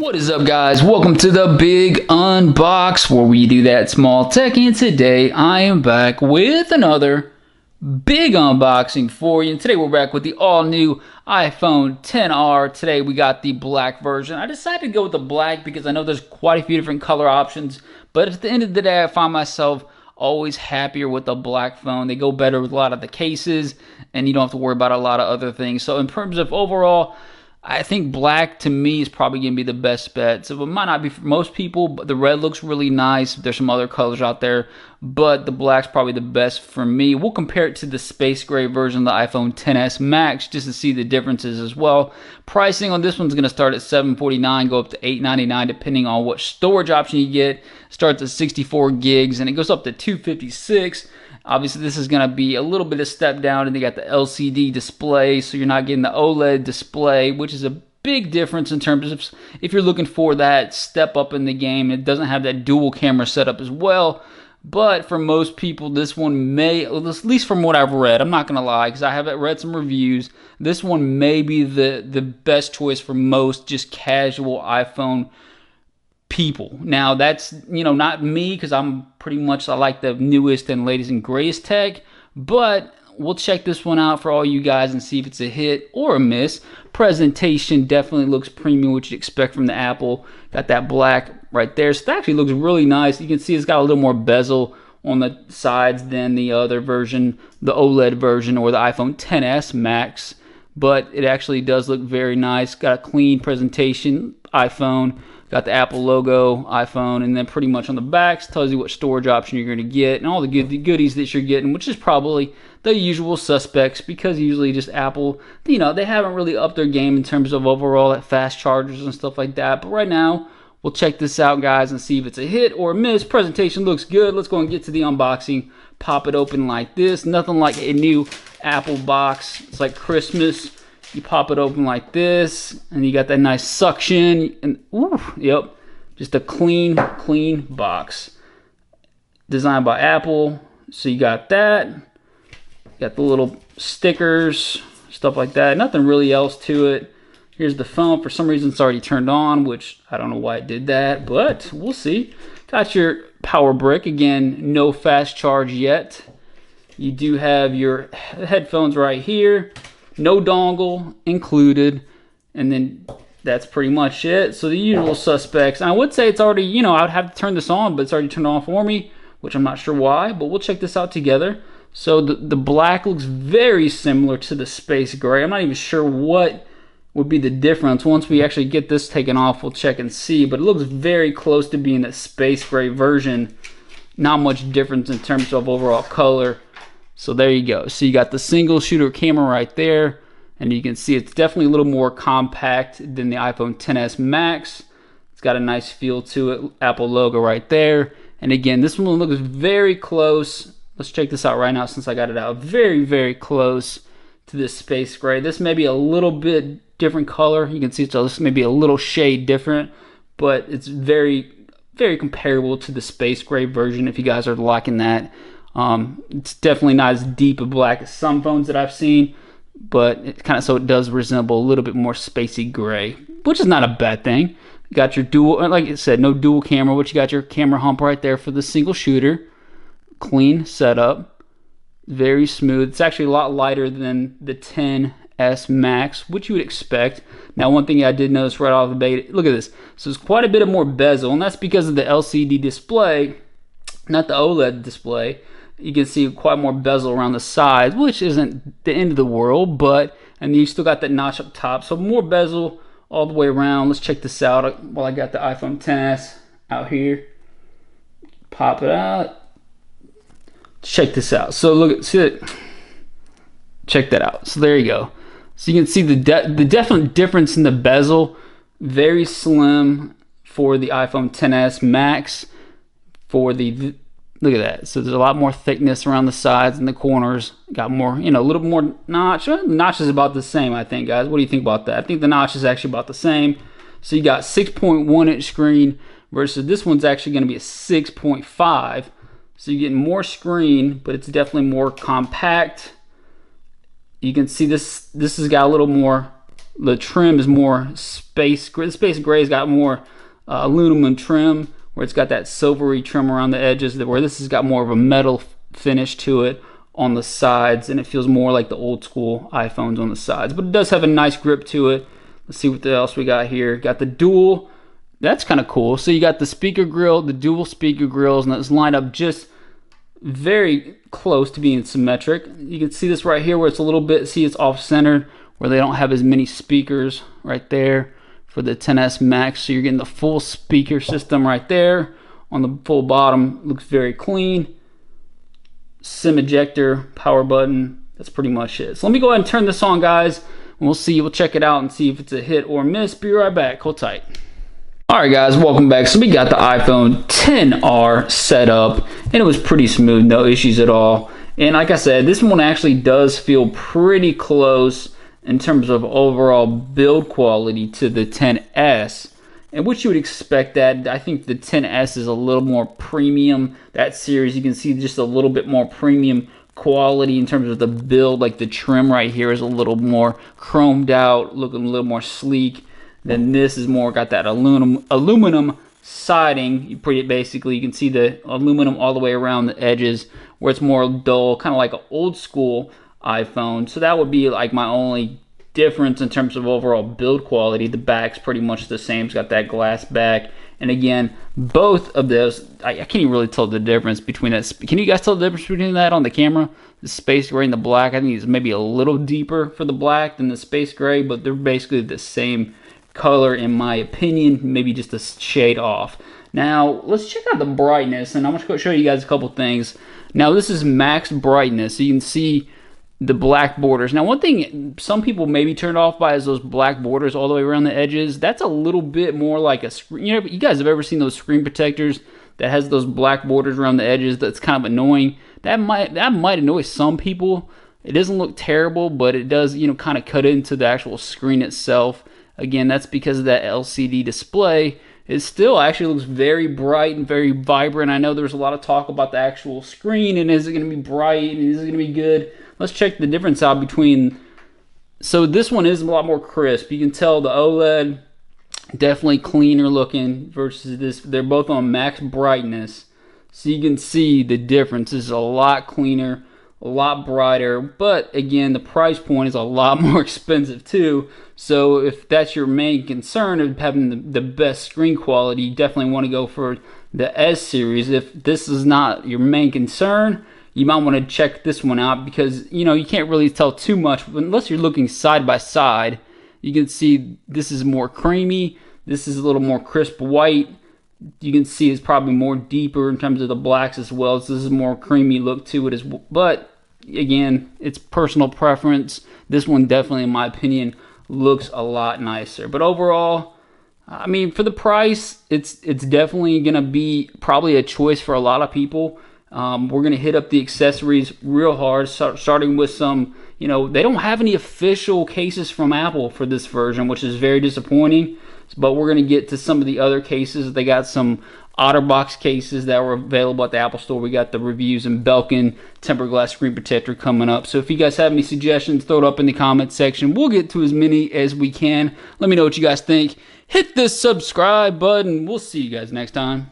What is up, guys? Welcome to the big unbox where we do that small tech, and today I am back with another big unboxing for you. And today we're back with the all-new iPhone XR. Today we got the black version. I decided to go with the black because I know there's quite a few different color options, but at the end of the day I find myself always happier with the black phone. They go better with a lot of the cases, and you don't have to worry about a lot of other things. So in terms of overall, I think black to me is probably going to be the best bet. So it might not be for most people, but the red looks really nice. There's some other colors out there, but the black's probably the best for me. We'll compare it to the space gray version of the iPhone XS Max just to see the differences as well. Pricing on this one's going to start at $749, go up to $899 depending on what storage option you get. Starts at 64 gigs and it goes up to 256. Obviously, this is going to be a little bit of step down, and they got the LCD display, so you're not getting the OLED display, which is a big difference in terms of if you're looking for that step up in the game. It doesn't have that dual camera setup as well, but for most people, this one may, at least from what I've read, I'm not going to lie, because I haven't read some reviews, this one may be the best choice for most just casual iPhone people. Now that's, not me, because I'm pretty much, I like the newest and latest and greatest tech, but we'll check this one out for all you guys and see if it's a hit or a miss. Presentation definitely looks premium, which you'd expect from the Apple. Got that black right there, so it actually looks really nice. You can see it's got a little more bezel on the sides than the other version, the OLED version or the iPhone XS Max, but it actually does look very nice. Got a clean presentation, iPhone. Got the Apple logo, iPhone, and then pretty much on the backs tells you what storage option you're going to get and all the goodies that you're getting, which is probably the usual suspects, because usually just Apple, they haven't really upped their game in terms of overall fast chargers and stuff like that. But right now, we'll check this out, guys, and see if it's a hit or a miss. Presentation looks good. Let's go and get to the unboxing. Pop it open like this. Nothing like a new Apple box. It's like Christmas. You pop it open like this, and you got that nice suction, and yep, just a clean box. Designed by Apple, so you got that. Got the little stickers, stuff like that. Nothing really else to it. Here's the phone. For some reason, it's already turned on, which I don't know why it did that, but we'll see. Got your power brick. Again, no fast charge yet. You do have your headphones right here. No dongle included, and then that's pretty much it. So the usual suspects. I would say it's already, I would have to turn this on, but it's already turned on for me, which I'm not sure why, but we'll check this out together. So the black looks very similar to the space gray. I'm not even sure what would be the difference. Once we actually get this taken off, we'll check and see, but it looks very close to being a space gray version. Not much difference in terms of overall color. So there you go. So you got the single shooter camera right there, and you can see it's definitely a little more compact than the iPhone XS Max. It's got a nice feel to it. Apple logo right there. And again, this one looks very close. Let's check this out right now since I got it out. Very, very close to this space gray. This may be a little bit different color. You can see it's maybe a little shade different, but it's very, very comparable to the space gray version if you guys are liking that. It's definitely not as deep a black as some phones that I've seen, but it does resemble a little bit more spacey gray, which is not a bad thing. You got your dual, like I said, no dual camera, but you got your camera hump right there for the single shooter. Clean setup, very smooth. It's actually a lot lighter than the XS Max, which you would expect. Now, one thing I did notice right off the bat, look at this. So there's quite a bit of more bezel, and that's because of the LCD display, not the OLED display. You can see quite more bezel around the sides, which isn't the end of the world, and you still got that notch up top, so more bezel all the way around. Let's check this out while I got the iPhone XS out here. Pop it out. Check this out. So look, see it. Check that out. So there you go. So you can see the definite difference in the bezel. Very slim for the iPhone XS Max. For the look at that. So there's a lot more thickness around the sides and the corners. Got more, a little more notch. The notch is about the same, I think, guys. What do you think about that? I think the notch is actually about the same. So you got 6.1 inch screen versus this one's actually going to be a 6.5. So you're getting more screen, but it's definitely more compact. You can see this has got a little more The trim is more space gray. The space gray's got more aluminum trim, where it's got that silvery trim around the edges, where this has got more of a metal finish to it on the sides, and it feels more like the old school iPhones on the sides. But it does have a nice grip to it. Let's see what else we got here. Got the dual. That's kind of cool. So you got the speaker grill, the dual speaker grills, and it's lined up just very close to being symmetric. You can see this right here where it's a little bit, see it's off-centered, where they don't have as many speakers right there for the XS Max. So you're getting the full speaker system right there on the full bottom. Looks very clean. SIM ejector, power button. That's pretty much it. So let me go ahead and turn this on, guys, and we'll see. We'll check it out and see if it's a hit or miss. Be right back. Hold tight. Alright guys, welcome back. So we got the iPhone XR set up, and it was pretty smooth, no issues at all. And like I said, this one actually does feel pretty close in terms of overall build quality to the XS, and what you would expect. That I think the XS is a little more premium. That series, you can see just a little bit more premium quality in terms of the build. Like the trim right here is a little more chromed out, looking a little more sleek. Then this is more got that aluminum siding. You can see the aluminum all the way around the edges, where it's more dull, kind of like an old school iPhone. So that would be like my only difference in terms of overall build quality. The back's pretty much the same. It's got that glass back. And again, both of those, I can't even really tell the difference between that. Can you guys tell the difference between that on the camera? The space gray and the black, I think it's maybe a little deeper for the black than the space gray, but they're basically the same color in my opinion, maybe just a shade off. Now let's check out the brightness, and I'm just going to show you guys a couple things. Now this is max brightness, so you can see the black borders. Now one thing some people may be turned off by is those black borders all the way around the edges. That's a little bit more like a screen. You know, you guys have ever seen those screen protectors that has those black borders around the edges? That's kind of annoying. That might annoy some people. It doesn't look terrible, but it does, you know, kind of cut into the actual screen itself. Again, that's because of that LCD display. It still actually looks very bright and very vibrant. I know there's a lot of talk about the actual screen, and is it going to be bright, and is it going to be good? Let's check the difference out between. So this one is a lot more crisp. You can tell the OLED, definitely cleaner looking versus this. They're both on max brightness. So you can see the difference is a lot cleaner, a lot brighter, but again, the price point is a lot more expensive too. So if that's your main concern of having the best screen quality, you definitely want to go for the S series. If this is not your main concern, you might want to check this one out, because you know you can't really tell too much unless you're looking side by side. You can see this is more creamy, this is a little more crisp white. You can see it's probably more deeper in terms of the blacks as well. So this is more creamy look to it as well. But again, it's personal preference. This one definitely, in my opinion, looks a lot nicer. But overall, I mean, for the price, it's definitely gonna be probably a choice for a lot of people. We're gonna hit up the accessories real hard, starting with some. You know, they don't have any official cases from Apple for this version, which is very disappointing. But we're going to get to some of the other cases. They got some OtterBox cases that were available at the Apple Store. We got the reviews and Belkin tempered glass screen protector coming up. So if you guys have any suggestions, throw it up in the comments section. We'll get to as many as we can. Let me know what you guys think. Hit the subscribe button. We'll see you guys next time.